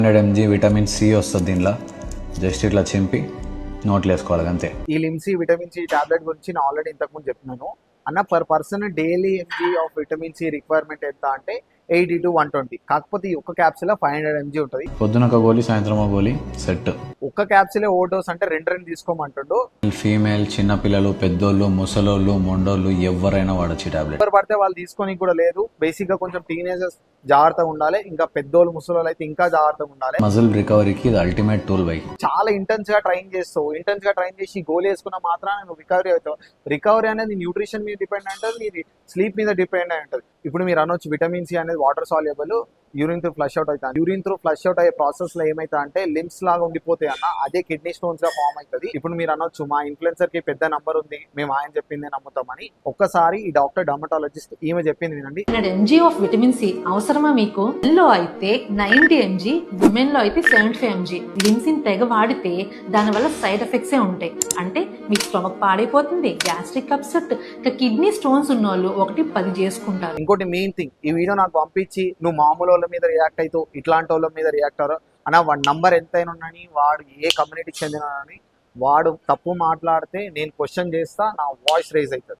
100 mg vitamin C వస్తుంది దీనిలో. Just ఇట్లా చింపి నోట్లో వేసుకోవాలి అంతే. ఈ లిమ్సీ విటమిన్ సి టాబ్లెట్ గురించి నేను ఆల్రెడీ ఇంతకుముందు చెప్పినాను అన్న. Per person daily mg of vitamin C requirement ఎంత అంటే 80 to 120. కాకపోతే ఈ ఒక్క క్యాప్సిల్ 500 mg ఉంటుంది. పొద్దున ఒక గోళీ, సాయంత్రం ఒక గోళీ సెట్. ఒక్క క్యాప్సిల్ ఓ డోస్ అంటే రెండు తీసుకోమంటుండు. ఫీమేల్, చిన్న పిల్లలు, పెద్దోళ్ళు, ముసలోళ్ళు, మొండోళ్ళు ఎవరైనా వాడచ్చు ఈ టాబ్లెట్. ఎవరు పడితే వాళ్ళు తీసుకొని కూడా లేదు. బేసిక్ గా కొంచెం టీనేజర్స్ జాగ్రత్తగా ఉండాలి. ఇంకా పెద్దోళ్ళు, ముసలోళ్ళు అయితే ఇంకా జాగ్రత్తగా ఉండాలి. మజిల్ రికవరీకి ఇది అల్టిమేట్ టూల్ బై. చాలా ఇంటెన్స్ గా ట్రైన్ చేసి గోల్ వేసుకున్న మాత్రాన నువ్వు రికవరీ అవుతావు. రికవరీ అనేది న్యూట్రిషన్ మీద డిపెండ్ అయి ఉంటుంది, నీది స్లీప్ మీద డిపెండ్ అయి ఉంటుంది. ఇప్పుడు మీరు అనొచ్చు విటమిన్ సి అనేది water soluble, urine through flush out అవుతుంది. యూరిన్ త్రూ ఫ్లష్ అవుట్ అయ్యే ప్రాసెస్ లో ఏమైతే అంటే లిమ్స్ లాగా ఉండిపోతాయి అన్న, అదే కిడ్నీ స్టోన్స్ గా ఫామ్ అవుతుంది. ఇప్పుడు మీరు అనొచ్చు మా ఇన్ఫ్లుయెన్సర్ కి పెద్ద నంబర్ ఉంది, మేము ఆయన చెప్పిందే నమ్ముతామని. ఒక్కసారి ఈ డాక్టర్ డర్మటాలజిస్ట్ ఈమె చెప్పింది వినండి. 100 mg ఆఫ్ విటమిన్ సి అవసరమా మీకు? లో అయితే 90 mg, విమెన్ లో అయితే 75 mg. లిమ్సిన్ తెగ వాడితే దానివల్ల సైడ్ ఎఫెక్ట్సే ఉంటాయి. అంటే మీకు స్టమక్ పాడైపోతుంది, గ్యాస్ట్రిక్ అప్సెట్, ఇంకా కిడ్నీ స్టోన్స్ ఉన్న వాళ్ళు 1-10 చేసుకుంటారు. ఇంకోటి మెయిన్ థింగ్, ఈ వీడియో నాకు పంపించి నువ్వు మామూలు వాళ్ళ మీద రియాక్ట్ అవుతావు, ఇట్లాంటి వాళ్ళ మీద రియాక్ట్ అవ్వరు అన్న. వాడి నంబర్ ఎంతైనా ఉన్నాని, వాడు ఏ కమ్యూనిటీకి చెందిన వాడు తప్పు మాట్లాడితే నేను క్వశ్చన్ చేస్తా, నా వాయిస్ రైజ్ అవుతుంది.